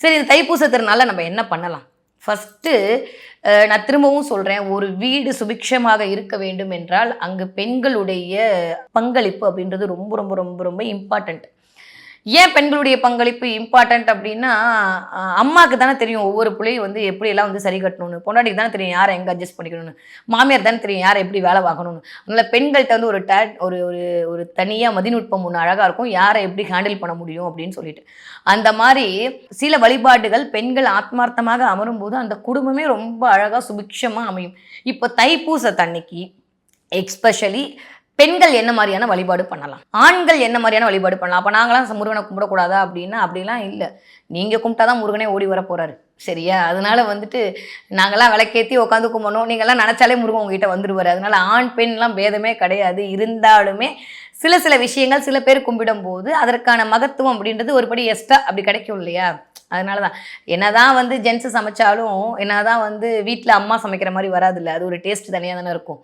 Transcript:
சரி, இந்த தைப்பூச திருநாளில் நம்ம என்ன பண்ணலாம்? ஃபஸ்ட்டு நான் திரும்பவும் சொல்கிறேன், ஒரு வீடு சுபிக்ஷமாக இருக்க வேண்டும் என்றால் அங்கு பெண்களுடைய பங்களிப்பு அப்படின்றது ரொம்ப ரொம்ப ரொம்ப ரொம்ப இம்பார்ட்டண்ட். ஏன் பெண்களுடைய பங்களிப்பு இம்பார்ட்டன்ட் அப்படின்னா, அம்மாவுக்கு தானே தெரியும் ஒவ்வொரு பிள்ளையும் வந்து எப்படியெல்லாம் வந்து சரி கட்டணும்னு. பொண்டாட்டிக்கு தானே தெரியும் யாரை எங்கே அட்ஜஸ்ட் பண்ணிக்கணும்னு. மாமியார் தானே தெரியும் யாரை எப்படி வேலை வாங்கணும்னு. அதனால் பெண்கள்கிட்ட வந்து ஒரு ஒரு ஒரு தனியாக மதிநுட்பம் ஒன்று அழகாக இருக்கும். யாரை எப்படி ஹேண்டில் பண்ண முடியும் அப்படின்னு சொல்லிட்டு. அந்த மாதிரி சில வழிபாடுகள் பெண்கள் ஆத்மார்த்தமாக அமரும்போது அந்த குடும்பமே ரொம்ப அழகாக சுபிக்ஷமாக அமையும். இப்போ தைப்பூசத்தன்னைக்கு எக்ஸ்பெஷலி பெண்கள் என்ன மாதிரியான வழிபாடு பண்ணலாம், ஆண்கள் என்ன மாதிரியான வழிபாடு பண்ணலாம்? அப்போ நாங்களாம் முருகனை கும்பிடக்கூடாதா அப்படின்னா அப்படிலாம் இல்லை. நீங்கள் கும்பிட்டாதான் முருகனே ஓடி வர போகிறாரு, சரியா? அதனால வந்துட்டு நாங்கள்லாம் விளக்கேற்றி உட்காந்து கும்பிடணும், நீங்கள்லாம் நினச்சாலே முருகன் உங்ககிட்ட வந்துடுவார். அதனால ஆண் பெண்லாம் பேதமே கிடையாது. இருந்தாலுமே சில சில விஷயங்கள் சில பேர் கும்பிடும்போது அதற்கான மகத்துவம் அப்படின்றது ஒருபடி எக்ஸ்ட்ரா அப்படி கிடைக்கும் இல்லையா? அதனால தான் என்னதான் வந்து ஜென்ஸு சமைச்சாலும் என்னதான் வந்து வீட்டில் அம்மா சமைக்கிற மாதிரி வராது இல்லை, அது ஒரு டேஸ்ட் தனியாக தானே இருக்கும்.